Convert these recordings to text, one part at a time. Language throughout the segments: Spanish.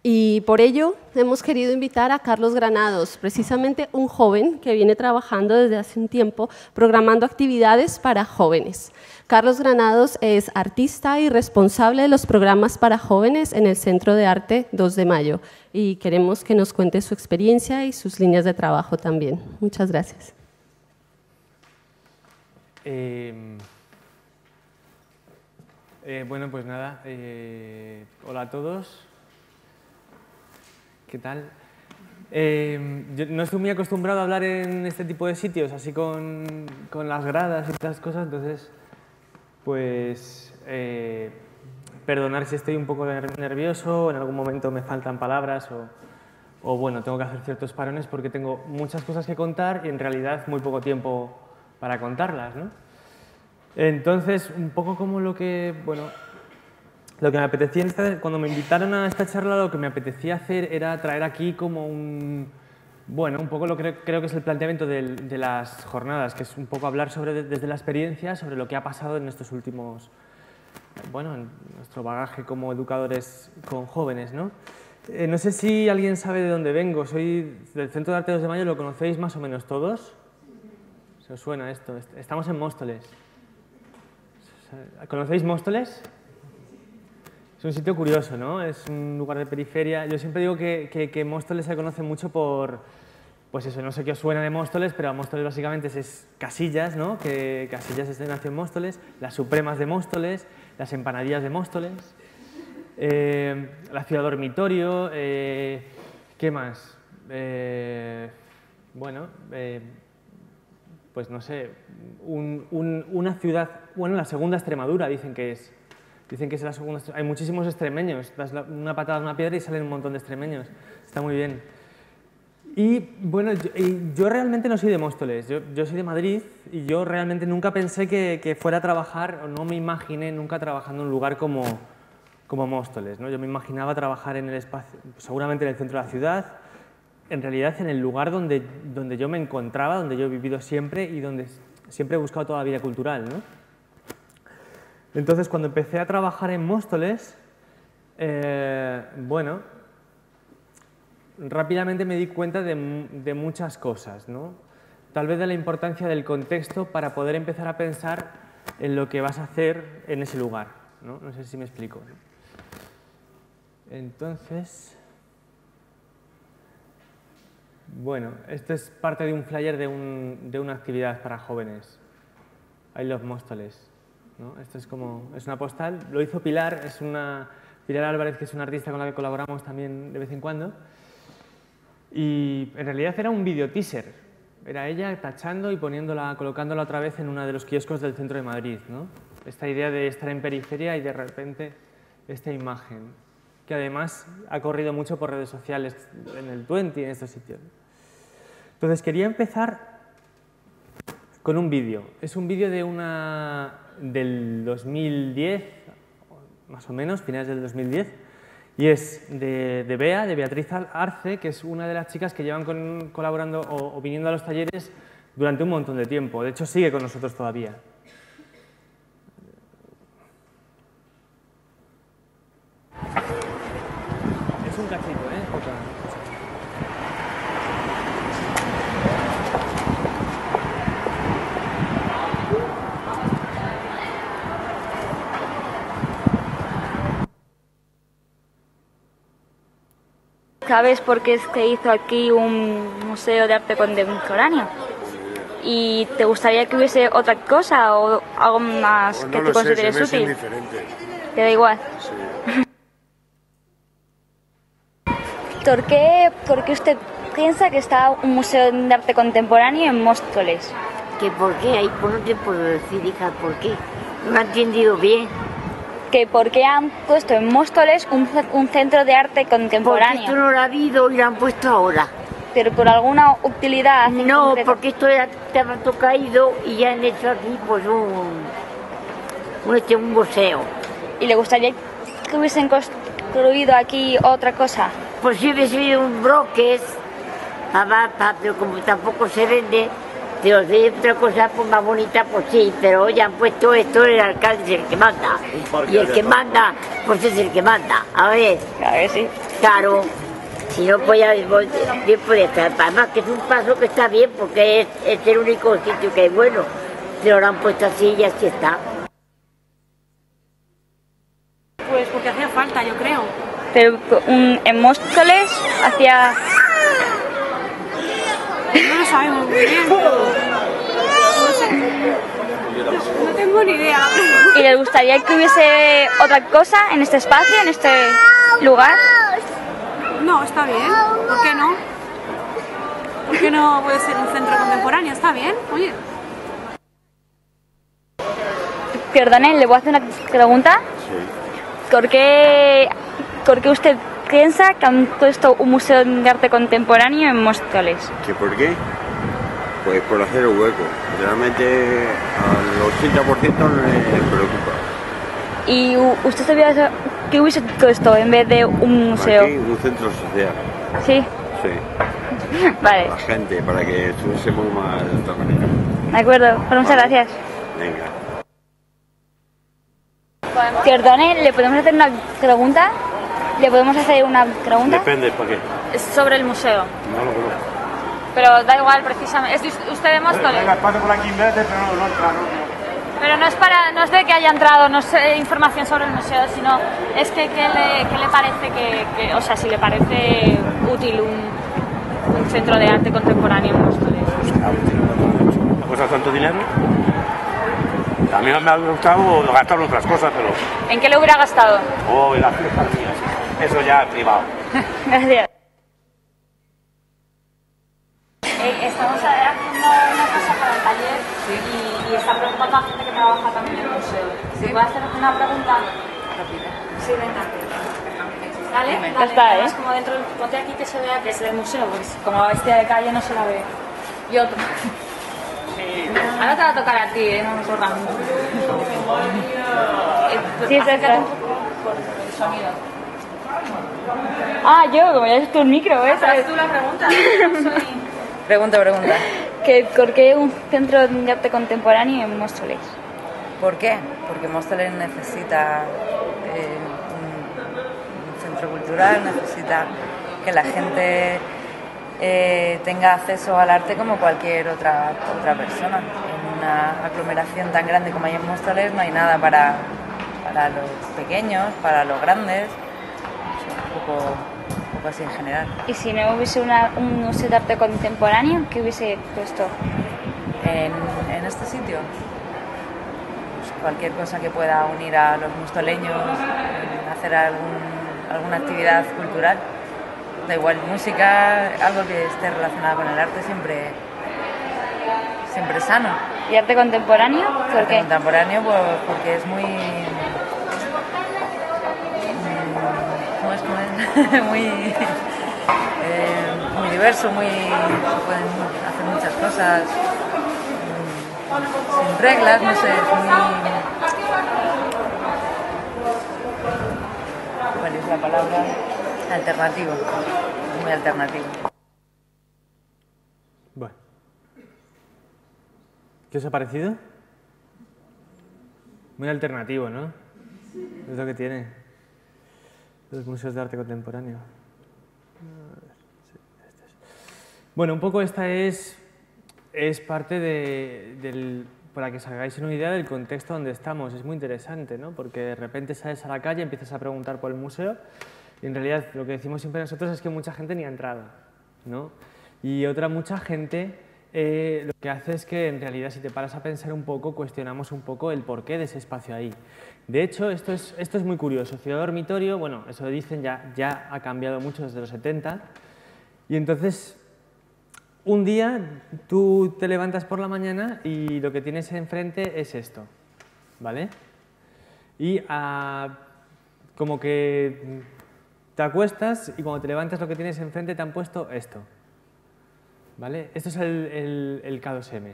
Y por ello hemos querido invitar a Carlos Granados, precisamente un joven que viene trabajando desde hace un tiempo programando actividades para jóvenes. Carlos Granados es artista y responsable de los programas para jóvenes en el Centro de Arte 2 de Mayo y queremos que nos cuente su experiencia y sus líneas de trabajo también. Muchas gracias. Bueno, pues nada, hola a todos. ¿Qué tal? Yo no estoy muy acostumbrado a hablar en este tipo de sitios, así con las gradas y estas cosas, entonces, pues, perdonar si estoy un poco nervioso, en algún momento me faltan palabras o bueno, tengo que hacer ciertos parones porque tengo muchas cosas que contar y en realidad muy poco tiempo para contarlas, ¿no? Entonces, un poco como lo que me apetecía, cuando me invitaron a esta charla, lo que me apetecía hacer era traer aquí como un poco lo que creo que es el planteamiento de las jornadas, que es un poco hablar desde la experiencia, sobre lo que ha pasado en estos últimos, en nuestro bagaje como educadores con jóvenes, ¿no? No sé si alguien sabe de dónde vengo, soy del Centro de Arte 2 de Mayo, ¿lo conocéis más o menos todos? ¿Se os suena esto? Estamos en Móstoles. ¿Conocéis Móstoles? Es un sitio curioso, ¿no? Es un lugar de periferia. Yo siempre digo que Móstoles se conoce mucho por, pues eso, no sé qué os suena de Móstoles, pero Móstoles básicamente es Casillas, ¿no? Que Casillas nació en Móstoles, las Supremas de Móstoles, las empanadillas de Móstoles, la ciudad dormitorio, ¿qué más? Pues no sé, una ciudad, la segunda Extremadura dicen que es. Dicen que es la segunda. Hay muchísimos extremeños. Das una patada a una piedra y salen un montón de extremeños. Está muy bien. Y bueno, yo realmente no soy de Móstoles. Yo soy de Madrid y yo realmente nunca pensé que fuera a trabajar, o no me imaginé nunca trabajando en un lugar como Móstoles, ¿no? Yo me imaginaba trabajar en el espacio, seguramente en el centro de la ciudad, en realidad en el lugar donde yo me encontraba, donde yo he vivido siempre y donde siempre he buscado toda la vida cultural, ¿no? Entonces, cuando empecé a trabajar en Móstoles, rápidamente me di cuenta de muchas cosas, ¿no? Tal vez de la importancia del contexto para poder empezar a pensar en lo que vas a hacer en ese lugar, ¿no? No sé si me explico. Entonces, esto es parte de un flyer de una actividad para jóvenes. I Love Móstoles. ¿No? Esto es una postal, lo hizo Pilar, Pilar Álvarez, que es una artista con la que colaboramos también de vez en cuando, y en realidad era un video teaser, era ella tachando y colocándola otra vez en uno de los kioscos del centro de Madrid, ¿no? Esta idea de estar en periferia y de repente esta imagen, que además ha corrido mucho por redes sociales, en el Twenty, en estos sitios. Entonces quería empezar con un vídeo. Es un vídeo del 2010, más o menos, finales del 2010, y es de Beatriz Arce, que es una de las chicas que llevan colaborando o viniendo a los talleres durante un montón de tiempo. De hecho, sigue con nosotros todavía. Es un cachito, ¿eh? ¿Sabes por qué se hizo aquí un museo de arte contemporáneo? ¿Y te gustaría que hubiese otra cosa o algo más Pues que tú consideres útil? Indiferente. ¿Te da igual? Sí. ¿Por qué usted piensa que está un museo de arte contemporáneo en Móstoles? ¿Que por qué? Ahí pues no te puedo decir, hija, ¿por qué? No me he entendido bien. Que por qué han puesto en Móstoles un centro de arte Porque contemporáneo. esto no lo ha habido y lo han puesto ahora. Pero por alguna utilidad. en No, concreto. porque esto estaba todo caído y ya han hecho aquí pues un museo. ¿Y le gustaría que hubiesen construido aquí otra cosa? Pues si hubiese sido un broques, pero como tampoco se vende, te os doy otra cosa pues más bonita, pues sí, pero hoy han puesto esto, el alcalde es el que manda. Y el que manda, pues es el que manda. A ver sí. caro. Si no podía, bien podía estar. Además que es un paso que está bien porque es el único sitio que es bueno. Se lo han puesto así y así está. Pues porque hacía falta, yo creo. Pero en Móstoles hacía... No lo sabemos muy bien, pero... No sé. No tengo ni idea. ¿Y les gustaría que hubiese otra cosa en este espacio, en este lugar? No, está bien. ¿Por qué no? ¿Por qué no puede ser un centro contemporáneo? Está bien, oye. Perdone, ¿le voy a hacer una pregunta? Sí. ¿Por qué usted piensa que han puesto un museo de arte contemporáneo en Móstoles? ¿Qué por qué? Pues por hacer el hueco. Realmente al 80% no les preocupa. ¿Y usted sabía que hubiese todo esto en vez de un museo? Aquí un centro social. ¿Sí? Sí. Vale, La gente, para que estuviésemos más de otra manera. de acuerdo. Pues muchas gracias. Venga. Perdone, ¿le podemos hacer una pregunta? ¿Le podemos hacer una pregunta? Depende, ¿para qué? Es sobre el museo. No lo conozco. Pero da igual, precisamente. ¿Es usted de Móstoles? paso por aquí en vez de, pero no, claro. Pero no es de que haya entrado, no sé, información sobre el museo, sino es que ¿qué le parece o sea, si le parece útil un centro de arte contemporáneo en Móstoles? ¿Ha costado tanto dinero? A mí me ha gustado gastar en otras cosas, pero... ¿En qué le hubiera gastado? Oh, y las fiestas mías. Eso ya privado. Gracias. Estamos haciendo una cosa para el taller y está preguntando a gente que trabaja también en el museo. ¿Se puede hacer una pregunta? Sí, venga. Dale, Ya está, además, como dentro, ponte aquí que se vea que es del museo, pues como bestia de calle no se la ve. Y otro. Ahora te va a tocar a ti, no me corras mucho. Sí, es acércate eso. un poco por el sonido. Ah, yo, como ya es tu micro, ¿ves? ¿Sabes tú la pregunta? No soy... Pregunta. ¿Por qué un centro de arte contemporáneo en Móstoles? ¿Por qué? Porque Móstoles necesita un centro cultural, necesita que la gente tenga acceso al arte como cualquier otra persona. En una aglomeración tan grande como hay en Móstoles no hay nada para los pequeños, para los grandes, un poco así en general. ¿Y si no hubiese un museo de arte contemporáneo, qué hubiese puesto? En este sitio, pues cualquier cosa que pueda unir a los mostoleños, hacer alguna actividad cultural, da igual, música, algo que esté relacionado con el arte, siempre es sano. ¿Y arte contemporáneo? ¿Por qué? Contemporáneo, pues, porque es muy... ¿Cómo es? muy diverso, se pueden hacer muchas cosas sin reglas, no sé, es ¿cuál es la palabra? Alternativo, es muy alternativo. Bueno. ¿Qué os ha parecido? Muy alternativo, ¿no? Es lo que tiene los museos de arte contemporáneo. Bueno, un poco esta es parte para que os hagáis una idea del contexto donde estamos. Es muy interesante, ¿no? Porque de repente sales a la calle, empiezas a preguntar por el museo y en realidad lo que decimos siempre nosotros es que mucha gente ni ha entrado, ¿no? Y mucha gente lo que hace es que en realidad si te paras a pensar un poco, cuestionamos un poco el porqué de ese espacio ahí. De hecho, esto es muy curioso. Ciudad Dormitorio, bueno, eso dicen, ya ha cambiado mucho desde los 70 y entonces un día tú te levantas por la mañana y lo que tienes enfrente es esto, ¿vale? Y como que te acuestas y cuando te levantas lo que tienes enfrente te han puesto esto, ¿vale? Esto es el K2M.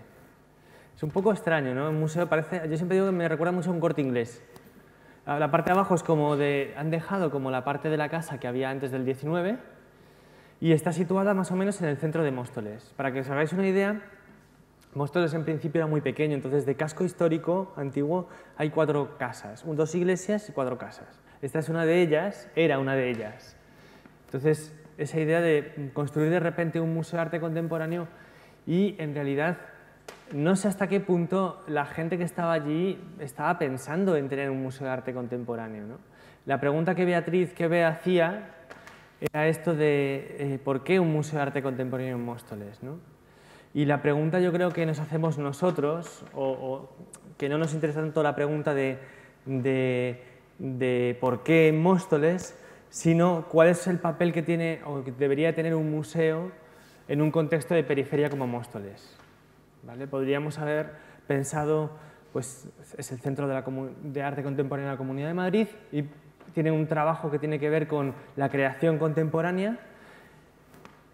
Es un poco extraño, ¿no? Un museo parece, yo siempre digo que me recuerda mucho a un Corte Inglés. La parte de abajo es como han dejado como la parte de la casa que había antes del 19 y está situada más o menos en el centro de Móstoles. Para que os hagáis una idea, Móstoles en principio era muy pequeño, entonces de casco histórico antiguo hay 4 casas, 2 iglesias y 4 casas. Esta es una de ellas, era una de ellas. Entonces, esa idea de construir de repente un museo de arte contemporáneo y en realidad no sé hasta qué punto la gente que estaba allí estaba pensando en tener un museo de arte contemporáneo, ¿no? La pregunta que Beatriz Quevedo hacía era esto de ¿por qué un museo de arte contemporáneo en Móstoles, ¿no? Y la pregunta yo creo que nos hacemos nosotros, o que no nos interesa tanto la pregunta de por qué en Móstoles, sino cuál es el papel que tiene o que debería tener un museo en un contexto de periferia como Móstoles, ¿vale? Podríamos haber pensado, pues es el Centro de Arte Contemporáneo de la Comunidad de Madrid y tiene un trabajo que tiene que ver con la creación contemporánea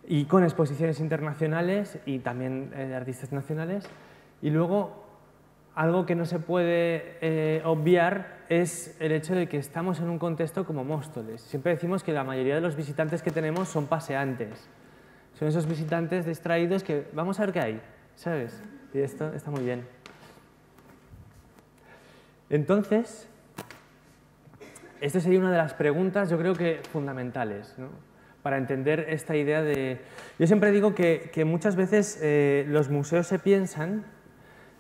y con exposiciones internacionales y también de artistas nacionales. Y luego, algo que no se puede obviar es el hecho de que estamos en un contexto como Móstoles. Siempre decimos que la mayoría de los visitantes que tenemos son paseantes. Son esos visitantes distraídos que vamos a ver qué hay, ¿sabes? Y esto está muy bien. Entonces, esta sería una de las preguntas, yo creo que fundamentales, ¿no? Para entender esta idea de... Yo siempre digo que muchas veces los museos se piensan,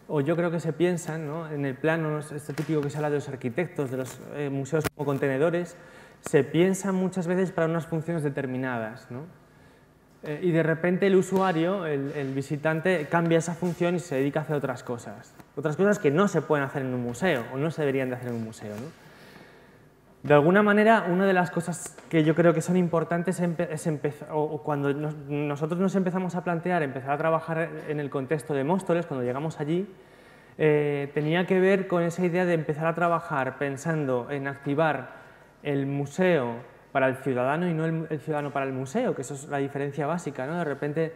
o yo creo que se piensan, ¿no? En el plano, este típico que se habla de los arquitectos, de los museos como contenedores, se piensan muchas veces para unas funciones determinadas, ¿no? Y de repente el usuario, el visitante, cambia esa función y se dedica a hacer otras cosas que no se pueden hacer en un museo, o no se deberían de hacer en un museo, ¿no? De alguna manera, una de las cosas que yo creo que son importantes es empezar, o cuando nosotros nos empezamos a plantear empezar a trabajar en el contexto de Móstoles, cuando llegamos allí, tenía que ver con esa idea de empezar a trabajar pensando en activar el museo para el ciudadano y no el ciudadano para el museo, que eso es la diferencia básica, ¿no? De repente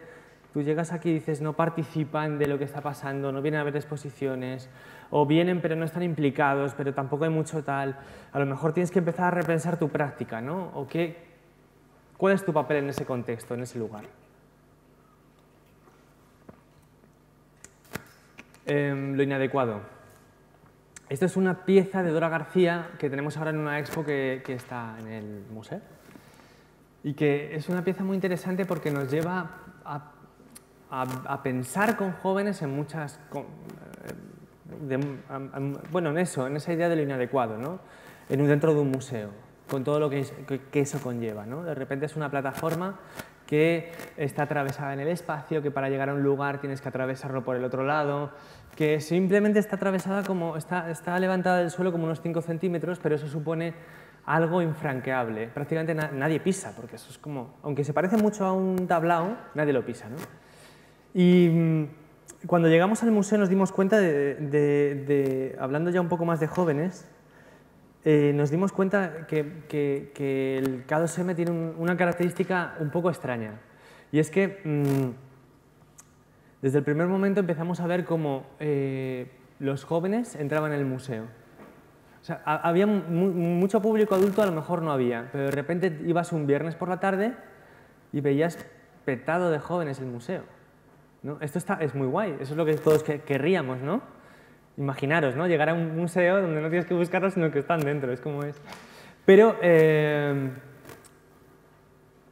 tú llegas aquí y dices no participan de lo que está pasando, no vienen a ver exposiciones, o vienen pero no están implicados, pero tampoco hay mucho tal. A lo mejor tienes que empezar a repensar tu práctica, ¿no? O ¿cuál es tu papel en ese contexto, en ese lugar? Lo inadecuado. Esta es una pieza de Dora García que tenemos ahora en una expo que está en el museo. Y que es una pieza muy interesante porque nos lleva a pensar con jóvenes en muchas... bueno, en esa idea de lo inadecuado, ¿no? Dentro de un museo, con todo lo que eso conlleva, ¿no? De repente es una plataforma que está atravesada en el espacio, que para llegar a un lugar tienes que atravesarlo por el otro lado, que simplemente está atravesada está levantada del suelo como unos 5 centímetros, pero eso supone algo infranqueable. Prácticamente nadie pisa, porque eso es como, aunque se parece mucho a un tablao, nadie lo pisa, ¿no? Y cuando llegamos al museo nos dimos cuenta hablando ya un poco más de jóvenes, nos dimos cuenta que el K2M tiene una característica un poco extraña. Y es que desde el primer momento empezamos a ver cómo los jóvenes entraban en el museo. O sea, había mucho público adulto, a lo mejor no había, pero de repente ibas un viernes por la tarde y veías petado de jóvenes el museo, ¿no? Esto es muy guay, eso es lo que todos querríamos, ¿no? Imaginaros, ¿no? Llegar a un museo donde no tienes que buscarlos, sino que están dentro, es como es. Pero en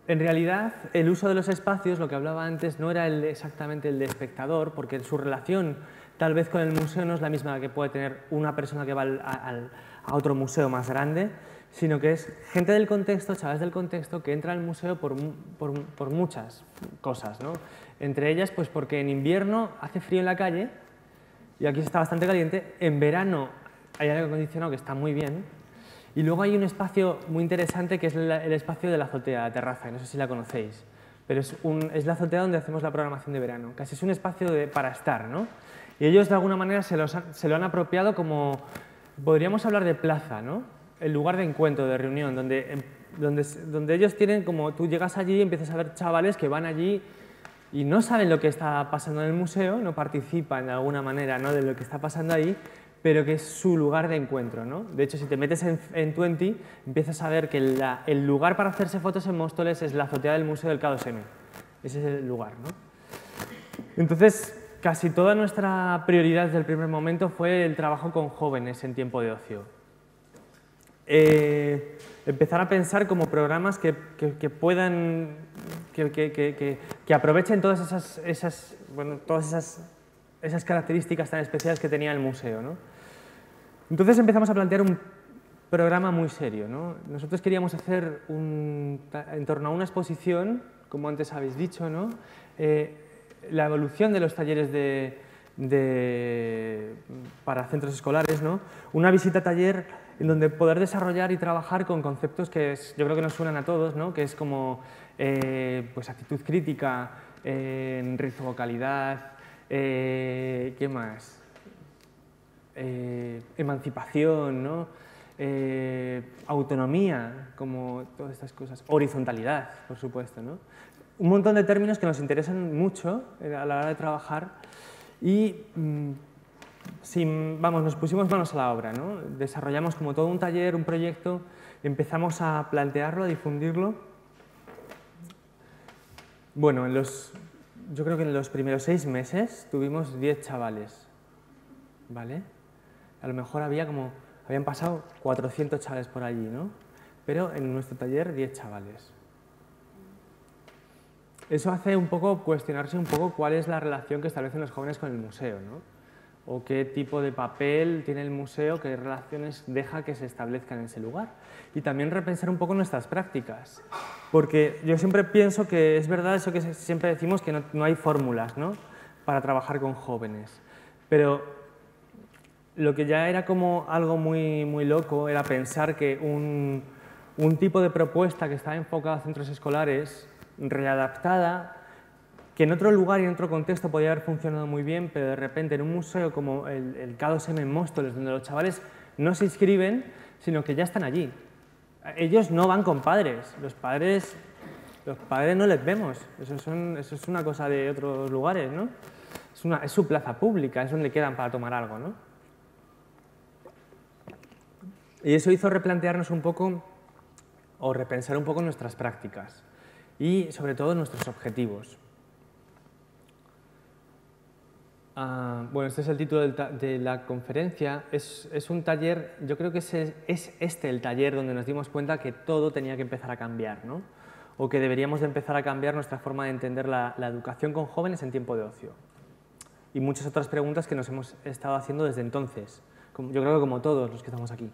realidad el uso de los espacios, lo que hablaba antes, no era exactamente el de espectador, porque su relación tal vez con el museo no es la misma que puede tener una persona que va a otro museo más grande, sino que es gente del contexto, chavales del contexto, que entra al museo por muchas cosas, ¿no? Entre ellas, pues porque en invierno hace frío en la calle, y aquí está bastante caliente, en verano hay aire acondicionado que está muy bien, y luego hay un espacio muy interesante que es el espacio de la azotea, la terraza, no sé si la conocéis, pero es la azotea donde hacemos la programación de verano, casi es un espacio para estar, ¿no? Y ellos de alguna manera se lo han apropiado como, podríamos hablar de plaza, ¿no? El lugar de encuentro, de reunión, donde ellos tienen como, tú llegas allí y empiezas a ver chavales que van allí y no saben lo que está pasando en el museo, no participan de alguna manera, ¿no? De lo que está pasando ahí, pero que es su lugar de encuentro, ¿no? De hecho, si te metes en Twenty, empiezas a ver que el lugar para hacerse fotos en Móstoles es la azotea del Museo del K2M. Ese es el lugar, ¿no? Entonces, casi toda nuestra prioridad desde el primer momento fue el trabajo con jóvenes en tiempo de ocio. empezar a pensar como programas que puedan, que aprovechen todas esas características tan especiales que tenía el museo, ¿no? Entonces empezamos a plantear un programa muy serio, ¿no? Nosotros queríamos hacer en torno a una exposición, como antes habéis dicho, ¿no? La evolución de los talleres para centros escolares, ¿no? Una visita taller en donde poder desarrollar y trabajar con conceptos que yo creo que nos suenan a todos, ¿no? Que es como pues actitud crítica, rizovocalidad, ¿qué más? Emancipación, ¿no? Autonomía, como todas estas cosas, horizontalidad, por supuesto, ¿no? Un montón de términos que nos interesan mucho a la hora de trabajar y nos pusimos manos a la obra, ¿no? Desarrollamos como todo un taller, un proyecto, empezamos a plantearlo, a difundirlo. Bueno, yo creo que en los primeros 6 meses tuvimos 10 chavales, ¿vale? A lo mejor habían pasado 400 chavales por allí, ¿no? Pero en nuestro taller 10 chavales. Eso hace un poco cuestionarse un poco cuál es la relación que establecen los jóvenes con el museo, ¿no? O qué tipo de papel tiene el museo, qué relaciones deja que se establezcan en ese lugar. Y también repensar un poco nuestras prácticas. Porque yo siempre pienso que es verdad eso que siempre decimos, que no hay fórmulas, ¿no? Para trabajar con jóvenes. Pero lo que ya era como algo muy, muy loco era pensar que un tipo de propuesta que estaba enfocada a centros escolares, readaptada, que en otro lugar y en otro contexto podía haber funcionado muy bien, pero de repente en un museo como el K2M en Móstoles, donde los chavales no se inscriben, sino que ya están allí. Ellos no van con padres, los padres no les vemos, eso es una cosa de otros lugares, ¿no? Es su plaza pública, es donde quedan para tomar algo, ¿no? Y eso hizo replantearnos un poco, o repensar un poco nuestras prácticas y sobre todo nuestros objetivos. Bueno, este es el título de la conferencia. Es un taller, yo creo que es el taller donde nos dimos cuenta que todo tenía que empezar a cambiar, ¿no? O que deberíamos de empezar a cambiar nuestra forma de entender la educación con jóvenes en tiempo de ocio. Y muchas otras preguntas que nos hemos estado haciendo desde entonces, yo creo que como todos los que estamos aquí.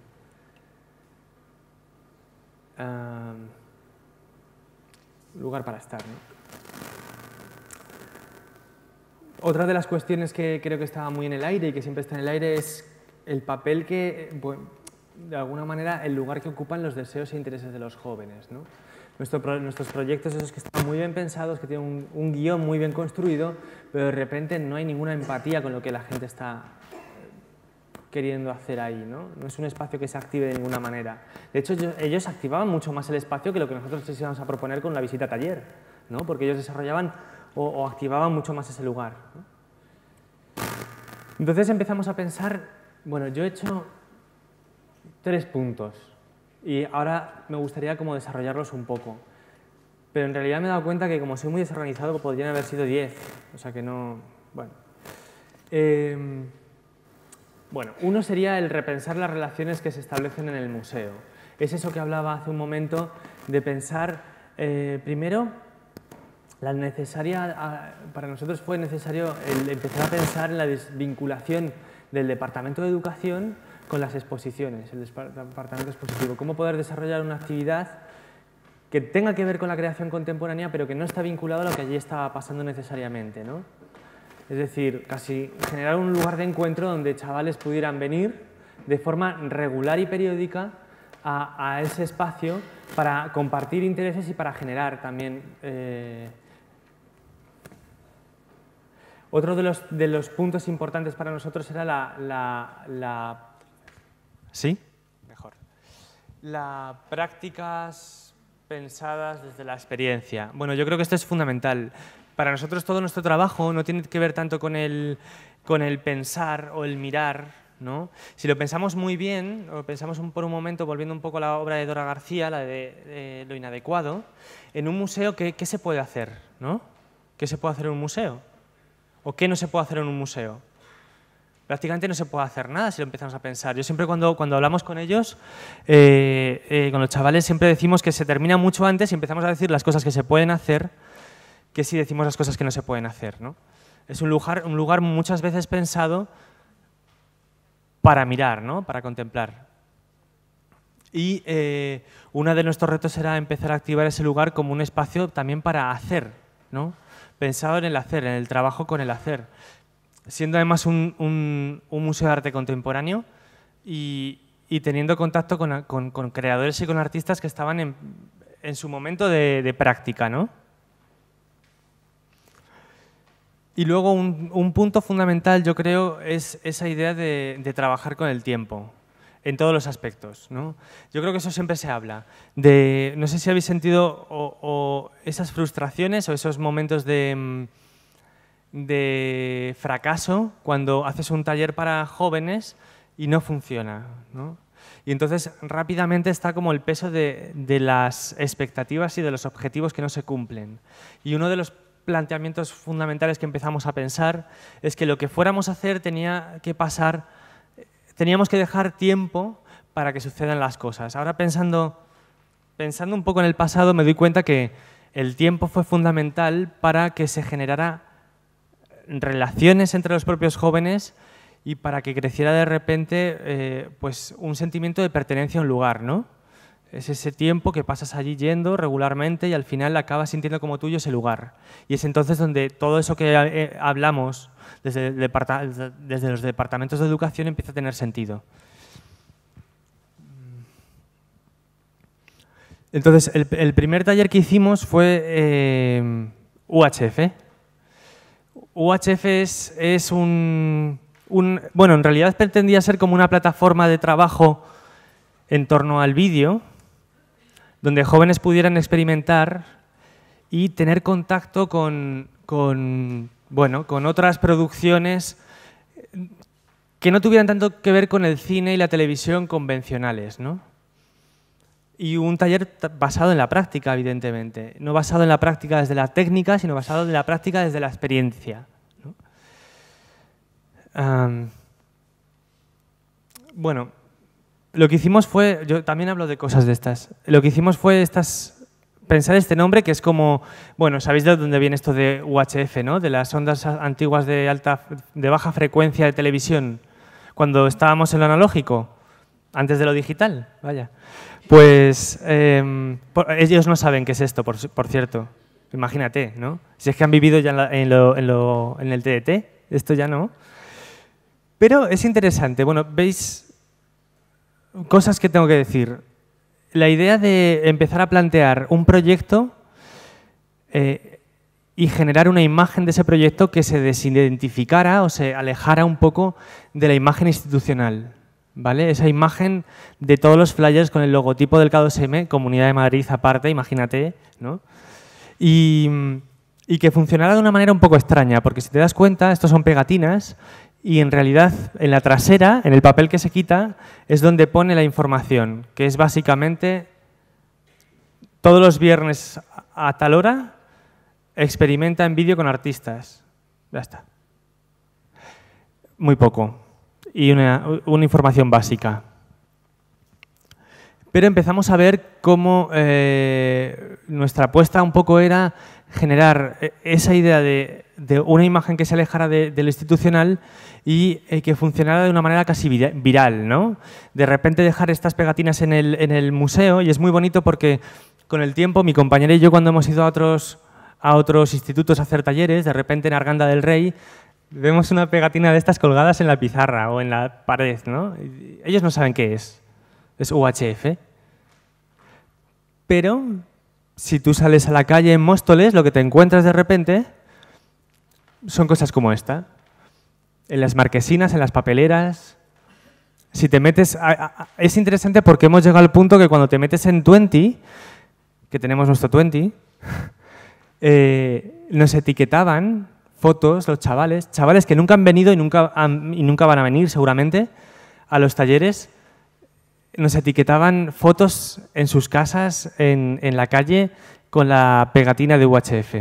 Lugar para estar, ¿no? Otra de las cuestiones que creo que estaba muy en el aire y que siempre está en el aire es el papel que, bueno, de alguna manera, el lugar que ocupan los deseos e intereses de los jóvenes, ¿no? Nuestros proyectos, esos que están muy bien pensados, que tienen un guión muy bien construido, pero de repente no hay ninguna empatía con lo que la gente está queriendo hacer ahí, ¿no? No es un espacio que se active de ninguna manera. De hecho, ellos activaban mucho más el espacio que lo que nosotros les íbamos a proponer con la visita taller, ¿no? Porque ellos desarrollaban o activaban mucho más ese lugar, ¿no? Entonces empezamos a pensar, bueno, yo he hecho 3 puntos y ahora me gustaría como desarrollarlos un poco, pero en realidad me he dado cuenta que como soy muy desorganizado podrían haber sido 10, o sea que no, bueno. Bueno, uno sería el repensar las relaciones que se establecen en el museo. Es eso que hablaba hace un momento de pensar, primero, para nosotros fue necesario empezar a pensar en la desvinculación del Departamento de Educación con las exposiciones, el Departamento Expositivo. Cómo poder desarrollar una actividad que tenga que ver con la creación contemporánea, pero que no está vinculado a lo que allí estaba pasando necesariamente, ¿no? Es decir, casi generar un lugar de encuentro donde chavales pudieran venir de forma regular y periódica a ese espacio para compartir intereses y para generar también... Otro de los puntos importantes para nosotros era ¿Sí? Mejor. Las prácticas pensadas desde la experiencia. Bueno, yo creo que esto es fundamental. Para nosotros todo nuestro trabajo no tiene que ver tanto con el pensar o el mirar, ¿no? Si lo pensamos muy bien, o pensamos por un momento, volviendo un poco a la obra de Dora García, la de Lo inadecuado, en un museo, ¿qué se puede hacer, ¿no? ¿Qué se puede hacer en un museo? ¿O qué no se puede hacer en un museo? prácticamente no se puede hacer nada si lo empezamos a pensar. Yo siempre cuando hablamos con ellos, con los chavales, siempre decimos que se termina mucho antes y empezamos a decir las cosas que se pueden hacer que si decimos las cosas que no se pueden hacer, ¿no? Es un lugar muchas veces pensado para mirar, ¿no? Para contemplar. Y uno de nuestros retos era empezar a activar ese lugar como un espacio también para hacer, ¿no? Pensado en el hacer, en el trabajo con el hacer. Siendo además un museo de arte contemporáneo y teniendo contacto con creadores y con artistas que estaban en su momento de práctica, ¿no? Y luego un punto fundamental, yo creo, es esa idea de trabajar con el tiempo, en todos los aspectos, ¿no? Yo creo que eso siempre se habla. No sé si habéis sentido o esas frustraciones o esos momentos de fracaso cuando haces un taller para jóvenes y no funciona, ¿no? Y entonces rápidamente está como el peso de las expectativas y de los objetivos que no se cumplen. Y uno de los planteamientos fundamentales que empezamos a pensar es que lo que fuéramos a hacer tenía que pasar, teníamos que dejar tiempo para que sucedan las cosas. Ahora pensando un poco en el pasado me doy cuenta que el tiempo fue fundamental para que se generara relaciones entre los propios jóvenes y para que creciera de repente pues un sentimiento de pertenencia a un lugar, ¿no? Es ese tiempo que pasas allí yendo regularmente y al final acabas sintiendo como tuyo ese lugar. Y es entonces donde todo eso que hablamos desde los departamentos de educación empieza a tener sentido. Entonces, el primer taller que hicimos fue UHF. UHF es bueno, en realidad pretendía ser como una plataforma de trabajo en torno al vídeo, donde jóvenes pudieran experimentar y tener contacto con otras producciones que no tuvieran tanto que ver con el cine y la televisión convencionales, ¿no? Y un taller basado en la práctica, evidentemente. No basado en la práctica desde la técnica, sino basado en la práctica desde la experiencia, ¿no? Bueno, lo que hicimos fue, yo también hablo de cosas de estas, lo que hicimos fue pensar este nombre que es como, bueno, sabéis de dónde viene esto de UHF, ¿no? De las ondas antiguas de baja frecuencia de televisión, cuando estábamos en lo analógico, antes de lo digital, vaya. Pues ellos no saben qué es esto, por cierto, imagínate, ¿no? Si es que han vivido ya en el TDT, esto ya no. Pero es interesante, bueno, veis cosas que tengo que decir. La idea de empezar a plantear un proyecto y generar una imagen de ese proyecto que se desidentificara o se alejara un poco de la imagen institucional, ¿vale? Esa imagen de todos los flyers con el logotipo del K2M, Comunidad de Madrid aparte, imagínate, ¿no? Y que funcionara de una manera un poco extraña, porque si te das cuenta, estos son pegatinas y en realidad en la trasera, en el papel que se quita, es donde pone la información, que es básicamente todos los viernes a tal hora experimenta en vídeo con artistas. Ya está. Muy poco. Y una información básica. Pero empezamos a ver cómo nuestra apuesta un poco era generar esa idea de una imagen que se alejara de lo institucional y que funcionara de una manera casi viral, ¿no? De repente dejar estas pegatinas en el museo, y es muy bonito porque con el tiempo mi compañera y yo, cuando hemos ido a otros institutos a hacer talleres, de repente en Arganda del Rey vemos una pegatina de estas colgadas en la pizarra o en la pared, ¿no? Ellos no saben qué es UHF. Pero si tú sales a la calle en Móstoles, lo que te encuentras de repente son cosas como esta. En las marquesinas, en las papeleras. Si te metes... Es interesante porque hemos llegado al punto que cuando te metes en Twenty, que tenemos nuestro Twenty, nos etiquetaban fotos, los chavales que nunca han venido y nunca van a venir seguramente a los talleres. Nos etiquetaban fotos en sus casas, en la calle, con la pegatina de UHF,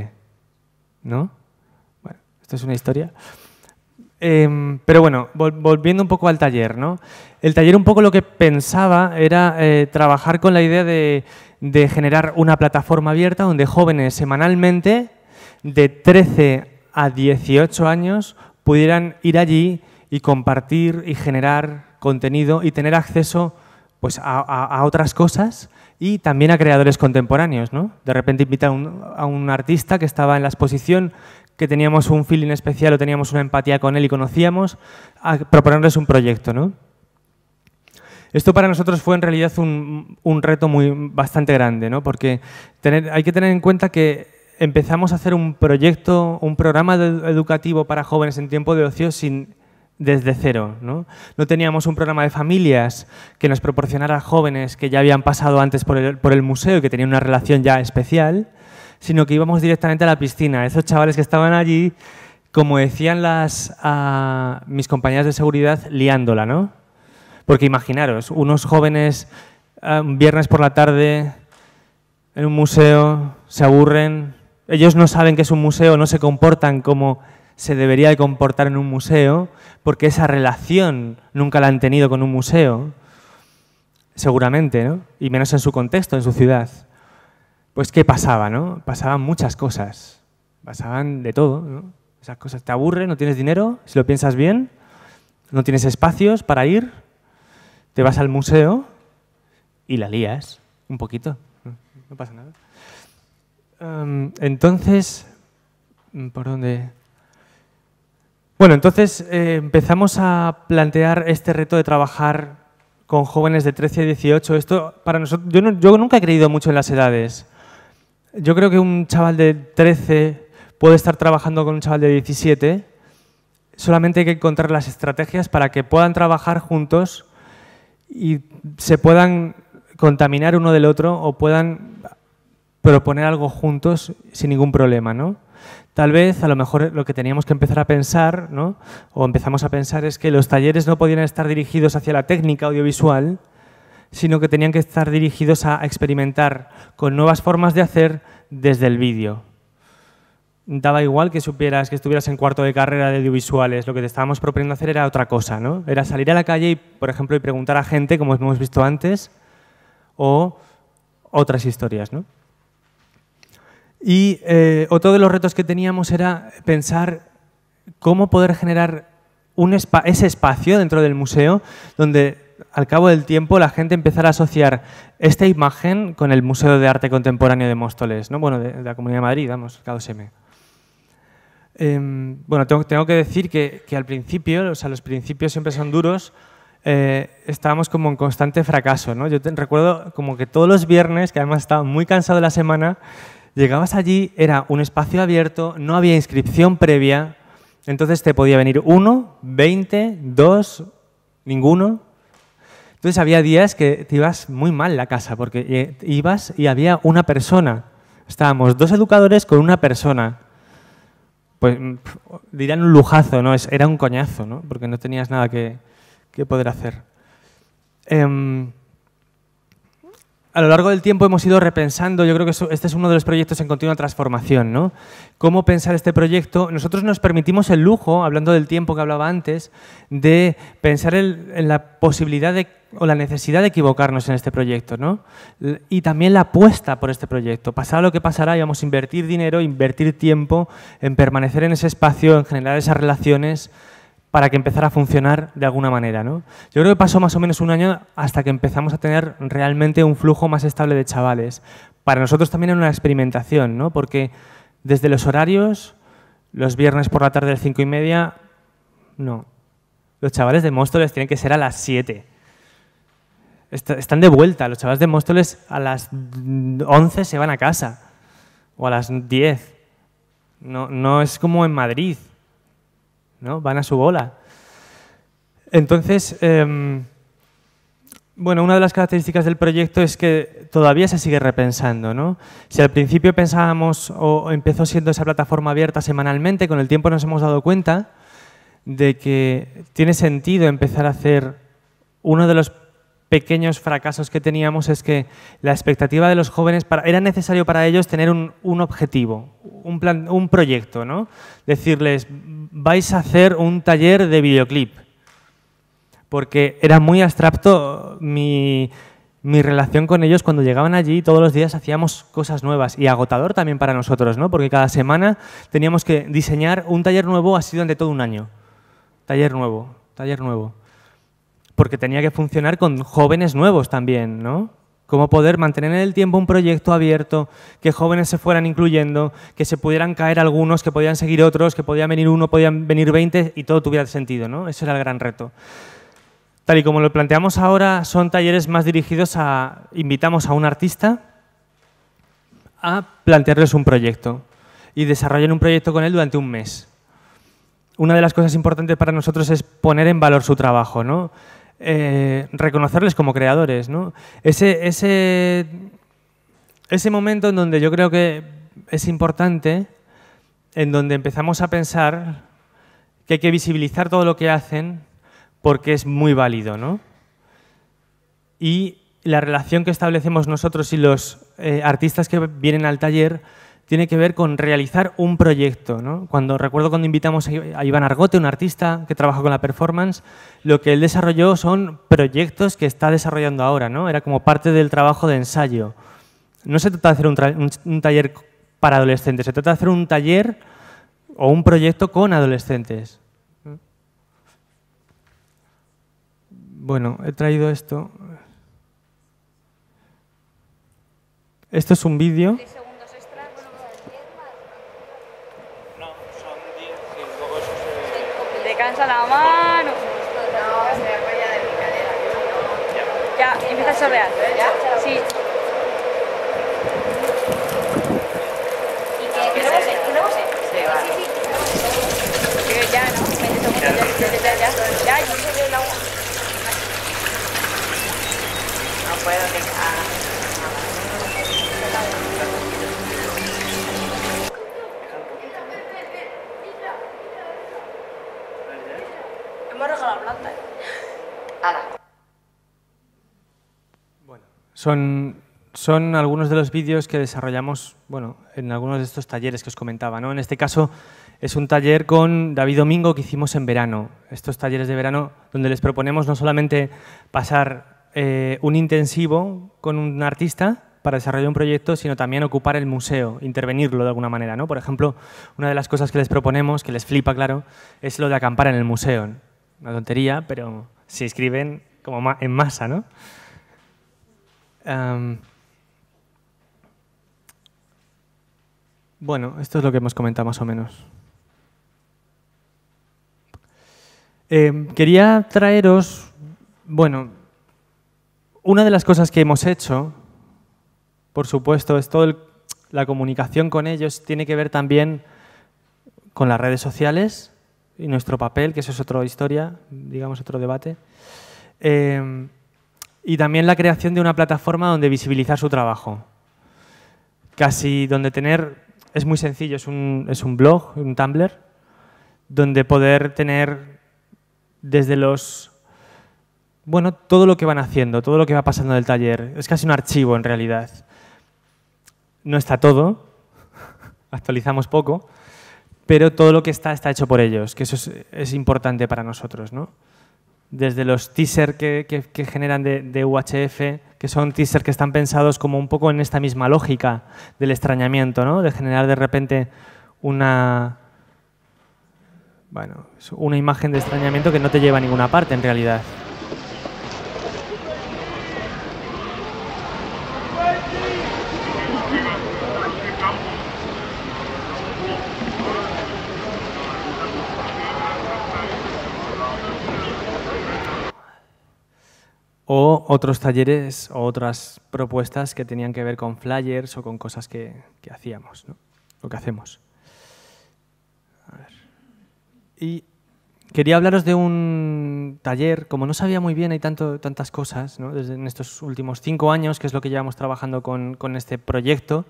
¿no? Bueno, esto es una historia. Pero bueno, volviendo un poco al taller, ¿no? El taller un poco lo que pensaba era trabajar con la idea de generar una plataforma abierta donde jóvenes semanalmente de 13 a 18 años pudieran ir allí y compartir y generar contenido y tener acceso pues, a otras cosas y también a creadores contemporáneos, ¿no? De repente invitar a un artista que estaba en la exposición, que teníamos un feeling especial o teníamos una empatía con él y conocíamos, a proponerles un proyecto, ¿no? Esto para nosotros fue en realidad un reto bastante grande, ¿no? Porque hay que tener en cuenta que empezamos a hacer un proyecto, un programa educativo para jóvenes en tiempo de ocio desde cero, ¿no? No teníamos un programa de familias que nos proporcionara jóvenes que ya habían pasado antes por el museo y que tenían una relación ya especial, sino que íbamos directamente a la piscina. Esos chavales que estaban allí, como decían mis compañeras de seguridad, liándola, ¿no? Porque imaginaros, unos jóvenes un viernes por la tarde en un museo, se aburren, ellos no saben que es un museo, no se comportan como se debería de comportar en un museo, porque esa relación nunca la han tenido con un museo, seguramente, ¿no? Y menos en su contexto, en su ciudad. Pues, ¿qué pasaba, no? Pasaban muchas cosas, pasaban de todo, ¿no? Esas cosas te aburren, no tienes dinero, si lo piensas bien, no tienes espacios para ir, te vas al museo y la lías un poquito, no pasa nada. Entonces, ¿por dónde? Bueno, entonces empezamos a plantear este reto de trabajar con jóvenes de 13 a 18. Esto para nosotros, yo nunca he creído mucho en las edades. Yo creo que un chaval de 13 puede estar trabajando con un chaval de 17. Solamente hay que encontrar las estrategias para que puedan trabajar juntos y se puedan contaminar uno del otro o puedan proponer algo juntos sin ningún problema, ¿no? Tal vez, a lo mejor, lo que teníamos que empezar a pensar, ¿no? O empezamos a pensar es que los talleres no podían estar dirigidos hacia la técnica audiovisual, sino que tenían que estar dirigidos a experimentar con nuevas formas de hacer desde el vídeo. Daba igual que estuvieras en cuarto de carrera de audiovisuales, lo que te estábamos proponiendo hacer era otra cosa, ¿no? Era salir a la calle y, por ejemplo, y preguntar a gente, como hemos visto antes, o otras historias, ¿no? Y otro de los retos que teníamos era pensar cómo poder generar ese espacio dentro del museo donde al cabo del tiempo la gente empezara a asociar esta imagen con el Museo de Arte Contemporáneo de Móstoles, ¿no? Bueno, de la Comunidad de Madrid, vamos, K2M. Bueno, tengo que decir que al principio, o sea, los principios siempre son duros, estábamos como en constante fracaso, ¿no? Yo recuerdo como que todos los viernes, que además estaba muy cansado de la semana, llegabas allí, era un espacio abierto, no había inscripción previa, entonces te podía venir 1, 20, 2, ninguno. Entonces había días que te ibas muy mal la casa porque ibas y había una persona. Estábamos 2 educadores con una persona. Pues dirán un lujazo, ¿no? Era un coñazo, ¿no? Porque no tenías nada que poder hacer. A lo largo del tiempo hemos ido repensando, yo creo que este es uno de los proyectos en continua transformación, ¿no? Cómo pensar este proyecto. Nosotros nos permitimos el lujo, hablando del tiempo que hablaba antes, de pensar en la posibilidad o la necesidad de equivocarnos en este proyecto, ¿no? Y también la apuesta por este proyecto. Pasará lo que pasará, íbamos a invertir dinero, invertir tiempo en permanecer en ese espacio, en generar esas relaciones para que empezara a funcionar de alguna manera, ¿no? Yo creo que pasó más o menos un año hasta que empezamos a tener realmente un flujo más estable de chavales. Para nosotros también era una experimentación, ¿no? Porque desde los horarios, los viernes por la tarde a las 5:30, no. Los chavales de Móstoles tienen que ser a las 7. Están de vuelta. Los chavales de Móstoles a las 11 se van a casa. O a las 10. No es como en Madrid, ¿no? Van a su bola. Entonces, bueno, una de las características del proyecto es que todavía se sigue repensando, ¿no? Si al principio pensábamos o empezó siendo esa plataforma abierta semanalmente, con el tiempo nos hemos dado cuenta de que tiene sentido empezar a hacer uno de los pequeños fracasos que teníamos es que la expectativa de los jóvenes, era necesario para ellos tener un objetivo, un proyecto, ¿no? Decirles, vais a hacer un taller de videoclip, porque era muy abstracto mi relación con ellos cuando llegaban allí. Todos los días hacíamos cosas nuevas y agotador también para nosotros, ¿no? Porque cada semana teníamos que diseñar un taller nuevo así durante todo un año. Taller nuevo, taller nuevo. Porque tenía que funcionar con jóvenes nuevos también, ¿no? Cómo poder mantener en el tiempo un proyecto abierto, que jóvenes se fueran incluyendo, que se pudieran caer algunos, que podían seguir otros, que podían venir uno, podían venir 20 y todo tuviera sentido, ¿no? Ese era el gran reto. Tal y como lo planteamos ahora, son talleres más dirigidos a... Invitamos a un artista a plantearles un proyecto y desarrollar un proyecto con él durante un mes. Una de las cosas importantes para nosotros es poner en valor su trabajo, ¿no? Reconocerles como creadores, ¿no? Ese momento en donde yo creo que es importante, en donde empezamos a pensar que hay que visibilizar todo lo que hacen porque es muy válido, ¿no? Y la relación que establecemos nosotros y los artistas que vienen al taller tiene que ver con realizar un proyecto, ¿no? Recuerdo cuando invitamos a Iván Argote, un artista que trabaja con la performance, lo que él desarrolló son proyectos que está desarrollando ahora, ¿no? Era como parte del trabajo de ensayo. No se trata de hacer un taller para adolescentes, se trata de hacer un taller o un proyecto con adolescentes. Bueno, he traído esto. Esto es un vídeo. Cansa la mano. Ya, empieza a chorrear. Sí. ¿Y qué no sé? ¿Qué no sé? Sí, vale. Sí. Ya, ¿no? 20 segundos, ya. Ya, yo soy el agua. No puedo dejar. Bueno, son algunos de los vídeos que desarrollamos, bueno, en algunos de estos talleres que os comentaba, ¿no? En este caso es un taller con David Domingo que hicimos en verano. Estos talleres de verano donde les proponemos no solamente pasar un intensivo con un artista para desarrollar un proyecto, sino también ocupar el museo, intervenirlo de alguna manera, ¿no? Por ejemplo, una de las cosas que les proponemos, que les flipa, claro, es lo de acampar en el museo. Una tontería, pero se inscriben como en masa, ¿no? Bueno, esto es lo que hemos comentado más o menos. Quería traeros, bueno, una de las cosas que hemos hecho, por supuesto, es toda la comunicación con ellos, tiene que ver también con las redes sociales y nuestro papel, que eso es otra historia, digamos otro debate. Y también la creación de una plataforma donde visibilizar su trabajo. Casi donde es muy sencillo, es un blog, un Tumblr, donde poder tener desde todo lo que van haciendo, todo lo que va pasando en el taller. Es casi un archivo en realidad. No está todo, actualizamos poco, pero todo lo que está hecho por ellos, que eso es importante para nosotros, ¿no? Desde los teasers que generan de UHF, que son teasers que están pensados como un poco en esta misma lógica del extrañamiento, ¿no? De generar de repente una imagen de extrañamiento que no te lleva a ninguna parte en realidad. O otros talleres o otras propuestas que tenían que ver con flyers o con cosas que hacíamos, ¿no? Lo que hacemos. A ver. Y quería hablaros de un taller, como no sabía muy bien, hay tantas cosas, ¿no? Desde en estos últimos 5 años, que es lo que llevamos trabajando con este proyecto,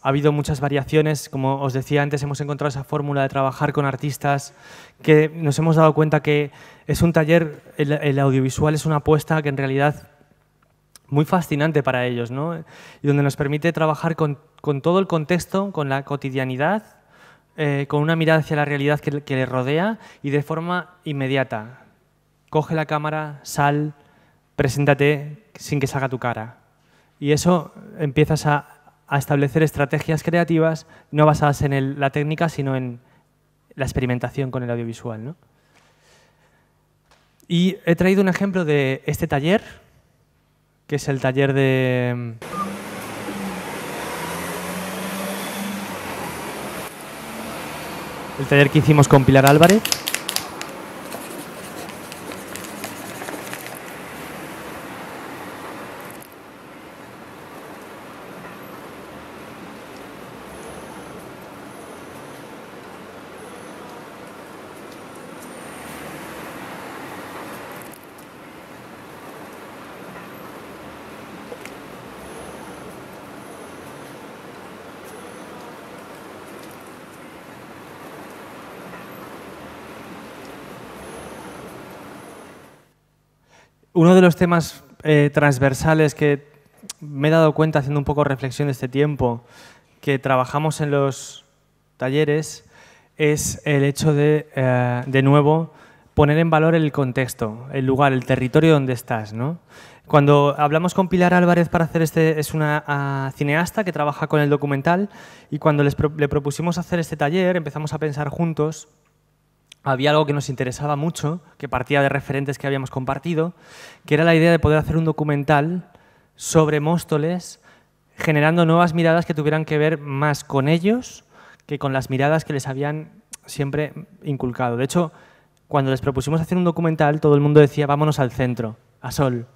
ha habido muchas variaciones. Como os decía antes, hemos encontrado esa fórmula de trabajar con artistas que nos hemos dado cuenta que es un taller, el audiovisual es una apuesta que en realidad muy fascinante para ellos, ¿no? Y donde nos permite trabajar con todo el contexto, con la cotidianidad, con una mirada hacia la realidad que le rodea y de forma inmediata. Coge la cámara, sal, preséntate sin que salga tu cara. Y eso empiezas a establecer estrategias creativas no basadas en la técnica, sino en la experimentación con el audiovisual, ¿no? Y he traído un ejemplo de este taller, que es el taller de... El taller que hicimos con Pilar Álvarez. Uno de los temas transversales que me he dado cuenta haciendo un poco reflexión de este tiempo que trabajamos en los talleres es el hecho de nuevo, poner en valor el contexto, el lugar, el territorio donde estás, ¿no? Cuando hablamos con Pilar Álvarez para hacer es una cineasta que trabaja con el documental, y cuando le propusimos hacer este taller empezamos a pensar juntos. Había algo que nos interesaba mucho, que partía de referentes que habíamos compartido, que era la idea de poder hacer un documental sobre Móstoles, generando nuevas miradas que tuvieran que ver más con ellos que con las miradas que les habían siempre inculcado. De hecho, cuando les propusimos hacer un documental, todo el mundo decía, vámonos al centro, a Sol,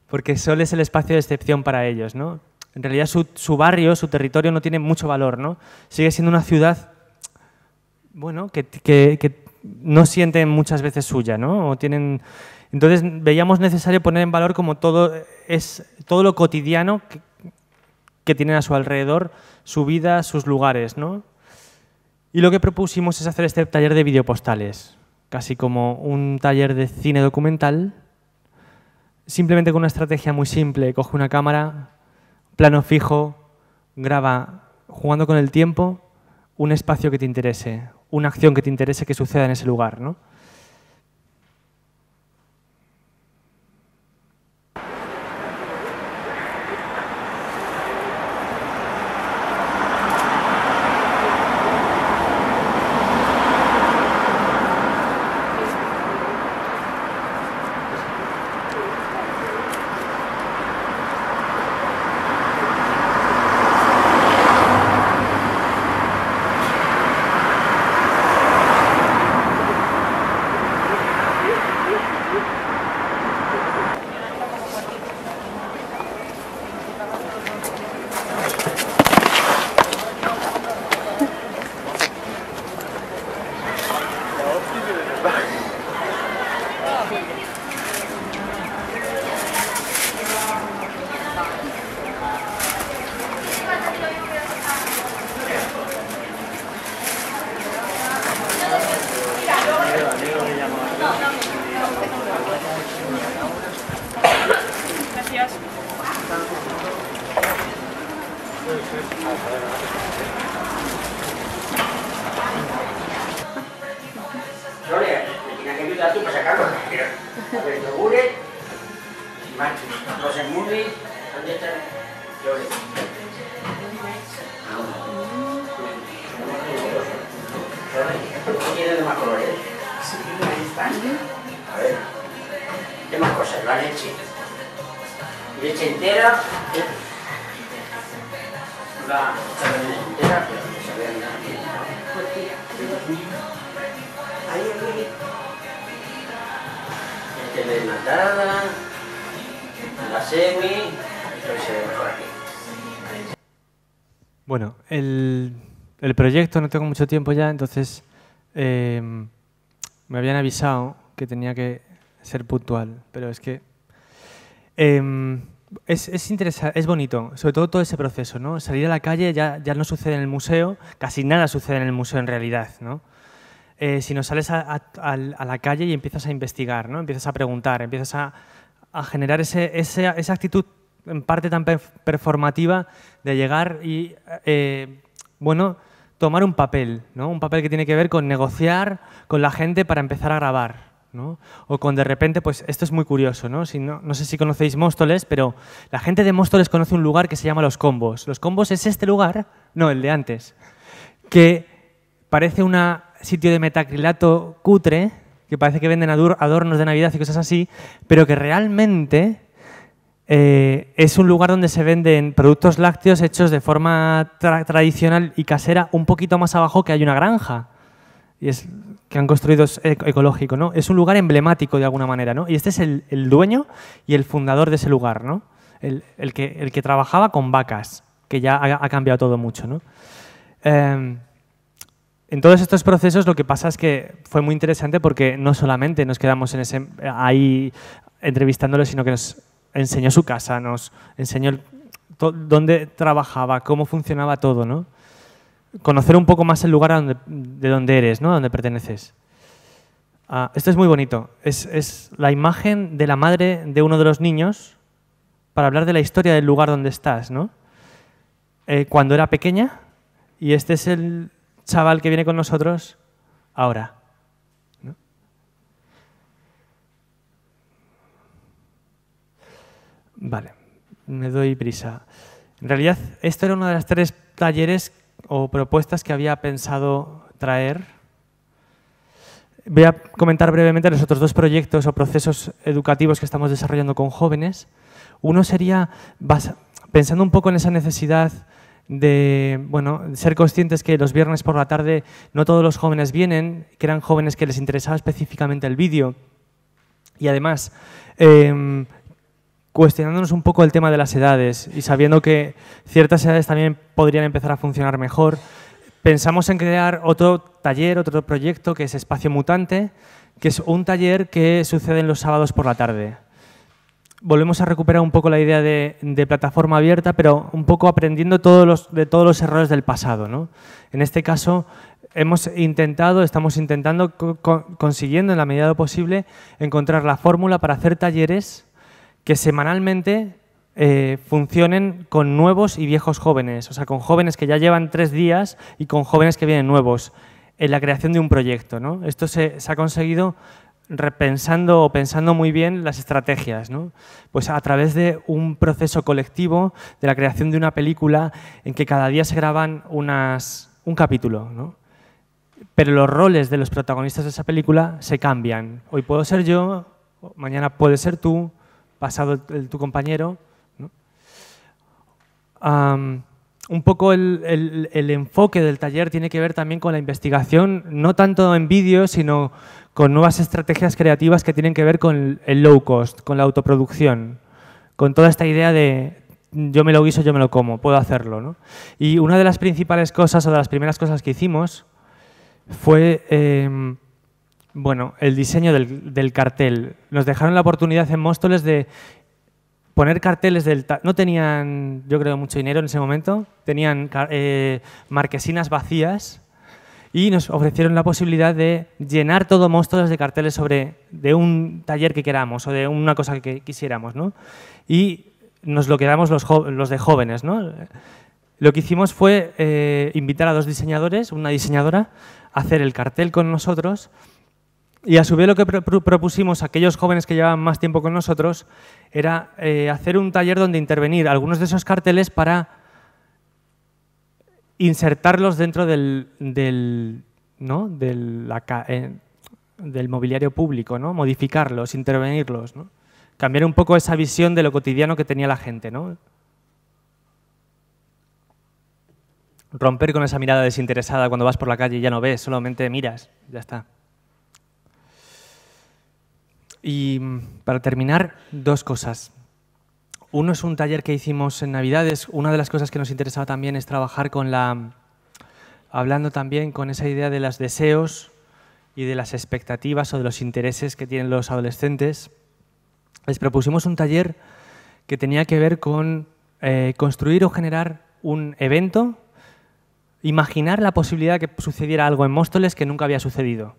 porque Sol es el espacio de excepción para ellos, ¿no? En realidad su barrio, su territorio no tiene mucho valor, ¿no? Sigue siendo una ciudad, bueno, que no sienten muchas veces suya, ¿no? Entonces veíamos necesario poner en valor como todo lo cotidiano que tienen a su alrededor, su vida, sus lugares, ¿no? Y lo que propusimos es hacer este taller de videopostales, casi como un taller de cine documental, simplemente con una estrategia muy simple. Coge una cámara, plano fijo, graba, jugando con el tiempo, un espacio que te interese, una acción que te interese que suceda en ese lugar, ¿no? Sole, me tienes que ayudar tú para sacarlo. A ver, yogures, los smoothies, ¿dónde están? Sole. ¿No tiene de más colores? Sí, ahí están. A ver, ¿qué más cosas? La leche. Leche entera. La leche entera, pero no se ve nada aquí. Ahí. Este de natada, la semi, esto se ve mejor aquí. Bueno, el proyecto, no tengo mucho tiempo ya, entonces me habían avisado que tenía que ser puntual, pero es que Es interesante, es bonito, sobre todo ese proceso, ¿no? Salir a la calle ya no sucede en el museo, casi nada sucede en el museo en realidad, ¿no? Sino sales a la calle y empiezas a investigar, ¿no? Empiezas a preguntar, empiezas a generar esa actitud en parte tan performativa de llegar y, bueno, tomar un papel, ¿no? Un papel que tiene que ver con negociar con la gente para empezar a grabar, ¿no? O con de repente, pues esto es muy curioso, ¿no? No sé si conocéis Móstoles, pero la gente de Móstoles conoce un lugar que se llama Los Combos. Los Combos es este lugar, no, el de antes, que parece un sitio de metacrilato cutre, que parece que venden adornos de Navidad y cosas así, pero que realmente es un lugar donde se venden productos lácteos hechos de forma tradicional y casera, un poquito más abajo que hay una granja. Y es que han construido ecológico, ¿no? Es un lugar emblemático de alguna manera, ¿no? Y este es el dueño y el fundador de ese lugar, ¿no? El que trabajaba con vacas, que ya ha cambiado todo mucho, ¿no? En todos estos procesos lo que pasa es que fue muy interesante porque no solamente nos quedamos ahí entrevistándolo, sino que nos enseñó su casa, nos enseñó dónde trabajaba, cómo funcionaba todo, ¿no? Conocer un poco más el lugar de donde eres, ¿no? Donde perteneces. Esto es muy bonito. Es la imagen de la madre de uno de los niños para hablar de la historia del lugar donde estás, ¿no? Cuando era pequeña, y este es el chaval que viene con nosotros ahora, ¿no? Vale, me doy prisa. En realidad, esto era uno de los 3 talleres o propuestas que había pensado traer. Voy a comentar brevemente los otros 2 proyectos o procesos educativos que estamos desarrollando con jóvenes. Uno sería, pensando un poco en esa necesidad de ser conscientes que los viernes por la tarde no todos los jóvenes vienen, que eran jóvenes que les interesaba específicamente el vídeo, y además cuestionándonos un poco el tema de las edades y sabiendo que ciertas edades también podrían empezar a funcionar mejor, pensamos en crear otro taller, otro proyecto que es Espacio Mutante, que es un taller que sucede los sábados por la tarde. Volvemos a recuperar un poco la idea de plataforma abierta, pero un poco aprendiendo de todos los errores del pasado, ¿no? En este caso, estamos intentando, consiguiendo en la medida de lo posible, encontrar la fórmula para hacer talleres que semanalmente funcionen con nuevos y viejos jóvenes, o sea, con jóvenes que ya llevan 3 días y con jóvenes que vienen nuevos, en la creación de un proyecto, ¿no? Esto se ha conseguido repensando o pensando muy bien las estrategias, ¿no? Pues a través de un proceso colectivo de la creación de una película en que cada día se graban un capítulo, ¿no? Pero los roles de los protagonistas de esa película se cambian. Hoy puedo ser yo, mañana puede ser tú, pasado tu compañero, ¿no? Un poco el enfoque del taller tiene que ver también con la investigación, no tanto en vídeo, sino con nuevas estrategias creativas que tienen que ver con el low cost, con la autoproducción, con toda esta idea de yo me lo guiso, yo me lo como, puedo hacerlo, ¿no? Y una de las principales cosas o de las primeras cosas que hicimos fue el diseño del cartel. Nos dejaron la oportunidad en Móstoles de poner carteles no tenían, yo creo, mucho dinero en ese momento, tenían marquesinas vacías y nos ofrecieron la posibilidad de llenar todo Móstoles de carteles de un taller que queramos o de una cosa que quisiéramos, ¿no? Y nos lo quedamos los de jóvenes, ¿no? Lo que hicimos fue invitar a 2 diseñadores, una diseñadora, a hacer el cartel con nosotros. Y a su vez lo que propusimos a aquellos jóvenes que llevaban más tiempo con nosotros era hacer un taller donde intervenir algunos de esos carteles para insertarlos dentro del mobiliario público, ¿no? Modificarlos, intervenirlos, ¿no? Cambiar un poco esa visión de lo cotidiano que tenía la gente, ¿no? Romper con esa mirada desinteresada cuando vas por la calle y ya no ves, solamente miras, ya está. Y para terminar, 2 cosas. Uno es un taller que hicimos en Navidades. Una de las cosas que nos interesaba también es trabajar hablando también con esa idea de los deseos y de las expectativas o de los intereses que tienen los adolescentes. Les propusimos un taller que tenía que ver con construir o generar un evento, imaginar la posibilidad de que sucediera algo en Móstoles que nunca había sucedido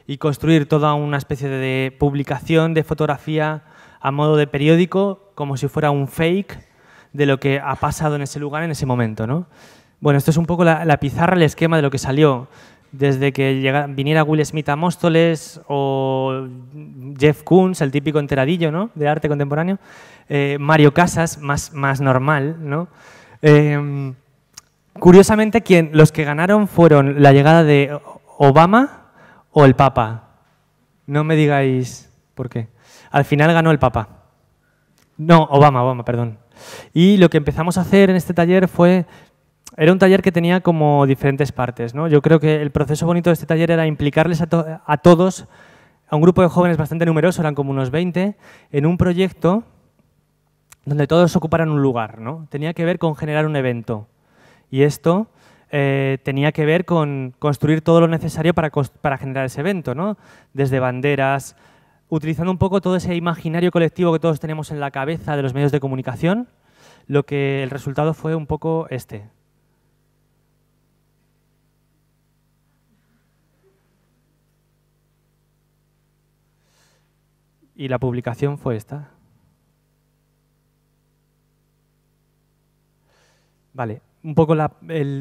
y construir toda una especie de publicación de fotografía a modo de periódico como si fuera un fake de lo que ha pasado en ese lugar en ese momento, ¿no? Bueno, esto es un poco la pizarra, el esquema de lo que salió. Desde que viniera Will Smith a Móstoles o Jeff Koons, el típico enteradillo, ¿no?, de arte contemporáneo, Mario Casas, más normal, ¿no? Curiosamente, los que ganaron fueron la llegada de Obama o el Papa. No me digáis por qué. Al final ganó el Papa. No, Obama, perdón. Y lo que empezamos a hacer en este taller era un taller que tenía como diferentes partes, ¿no? Yo creo que el proceso bonito de este taller era implicarles a todos, a un grupo de jóvenes bastante numeroso, eran como unos 20, en un proyecto donde todos ocuparan un lugar, ¿no? Tenía que ver con generar un evento. Y esto tenía que ver con construir todo lo necesario para generar ese evento, ¿no? Desde banderas, utilizando un poco todo ese imaginario colectivo que todos tenemos en la cabeza de los medios de comunicación, el resultado fue un poco este. Y la publicación fue esta. Vale, un poco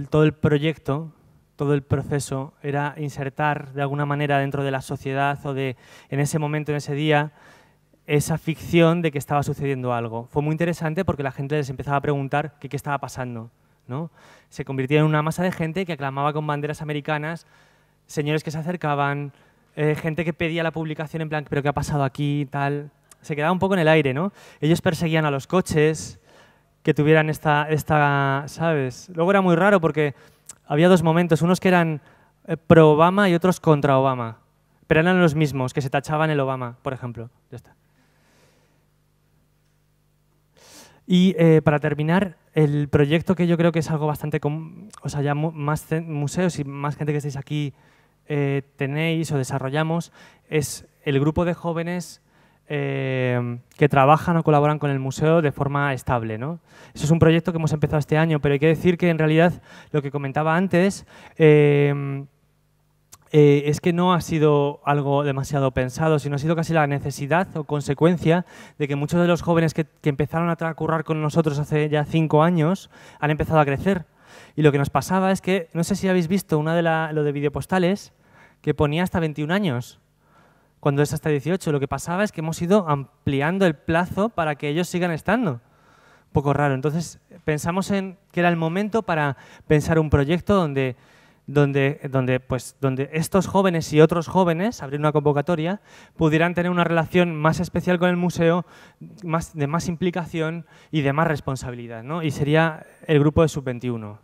todo el proyecto, todo el proceso era insertar de alguna manera dentro de la sociedad o en ese momento, en ese día, esa ficción de que estaba sucediendo algo. Fue muy interesante porque la gente les empezaba a preguntar qué estaba pasando, ¿no? Se convirtió en una masa de gente que aclamaba con banderas americanas, señores que se acercaban, gente que pedía la publicación en plan, ¿pero qué ha pasado aquí? Tal. Se quedaba un poco en el aire, ¿no? Ellos perseguían a los coches que tuvieran esta, ¿sabes? Luego era muy raro porque había dos momentos, unos que eran pro Obama y otros contra Obama, pero eran los mismos, que se tachaban el Obama, por ejemplo. Ya está. Y para terminar, el proyecto que yo creo que es algo bastante común, o sea, ya más museos y más gente que estáis aquí tenéis o desarrollamos, es el grupo de jóvenes que trabajan o colaboran con el museo de forma estable, ¿no? Eso es un proyecto que hemos empezado este año, pero hay que decir que en realidad lo que comentaba antes es que no ha sido algo demasiado pensado, sino ha sido casi la necesidad o consecuencia de que muchos de los jóvenes que empezaron a currar con nosotros hace ya 5 años han empezado a crecer. Y lo que nos pasaba es que, no sé si habéis visto lo de videopostales, que ponía hasta 21 años, cuando es hasta 18. Lo que pasaba es que hemos ido ampliando el plazo para que ellos sigan estando. Un poco raro. Entonces pensamos que era el momento para pensar un proyecto donde estos jóvenes y otros jóvenes, abrir una convocatoria, pudieran tener una relación más especial con el museo, de más implicación y de más responsabilidad, ¿no? Y sería el grupo de Sub-21.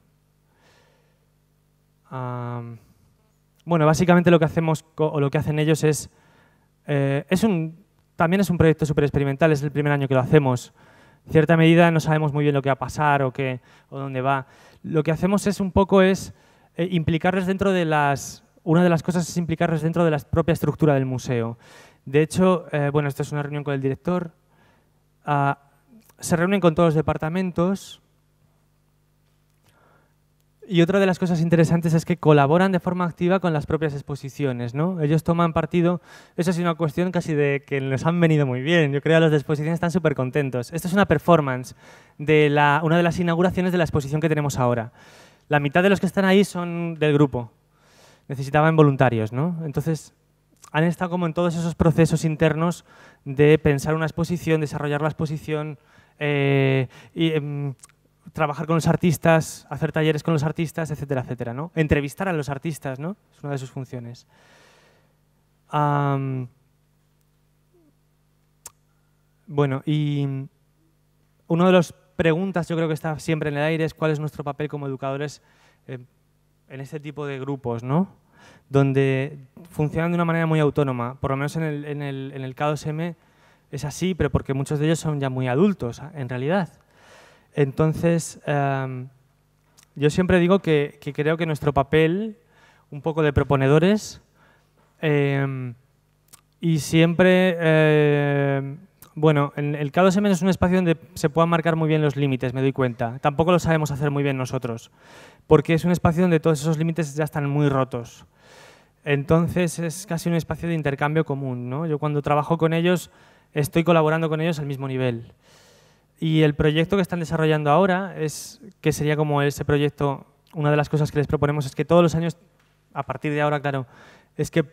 Bueno, básicamente lo que hacemos o lo que hacen ellos también es un proyecto súper experimental, es el primer año que lo hacemos. En cierta medida no sabemos muy bien lo que va a pasar o dónde va. Lo que hacemos implicarles dentro de una de las cosas es implicarles dentro de la propia estructura del museo. De hecho, bueno, esto es una reunión con el director, se reúnen con todos los departamentos y otra de las cosas interesantes es que colaboran de forma activa con las propias exposiciones, ¿no? Ellos toman partido, eso es una cuestión casi de que les han venido muy bien, yo creo que los de exposición están súper contentos. Esto es una performance de una de las inauguraciones de la exposición que tenemos ahora. La mitad de los que están ahí son del grupo, necesitaban voluntarios, ¿no? Entonces, han estado como en todos esos procesos internos de pensar una exposición, desarrollar la exposición, trabajar con los artistas, hacer talleres con los artistas, etcétera, etcétera, ¿no? Entrevistar a los artistas, ¿no? Es una de sus funciones. Bueno, y uno de los preguntas, yo creo que está siempre en el aire, es cuál es nuestro papel como educadores en este tipo de grupos, ¿no? Donde funcionan de una manera muy autónoma. Por lo menos en el K2M es así, pero porque muchos de ellos son ya muy adultos, en realidad. Entonces, yo siempre digo que creo que nuestro papel, un poco de proponedores, y siempre Bueno, el K2M es un espacio donde se puedan marcar muy bien los límites, me doy cuenta. Tampoco lo sabemos hacer muy bien nosotros, porque es un espacio donde todos esos límites ya están muy rotos. Entonces es casi un espacio de intercambio común, ¿no? Yo cuando trabajo con ellos estoy colaborando con ellos al mismo nivel. Y el proyecto que están desarrollando ahora es que sería como ese proyecto, una de las cosas que les proponemos es que todos los años, a partir de ahora, claro, es que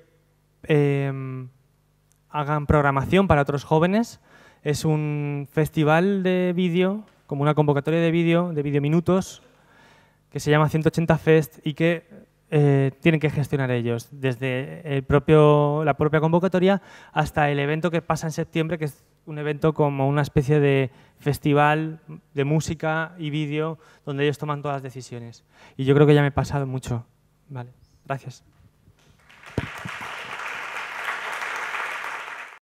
hagan programación para otros jóvenes. Es un festival de vídeo, como una convocatoria de vídeo minutos, que se llama 180 Fest y que tienen que gestionar ellos, desde la propia convocatoria hasta el evento que pasa en septiembre, que es un evento como una especie de festival de música y vídeo donde ellos toman todas las decisiones. Y yo creo que ya me he pasado mucho. Vale, gracias.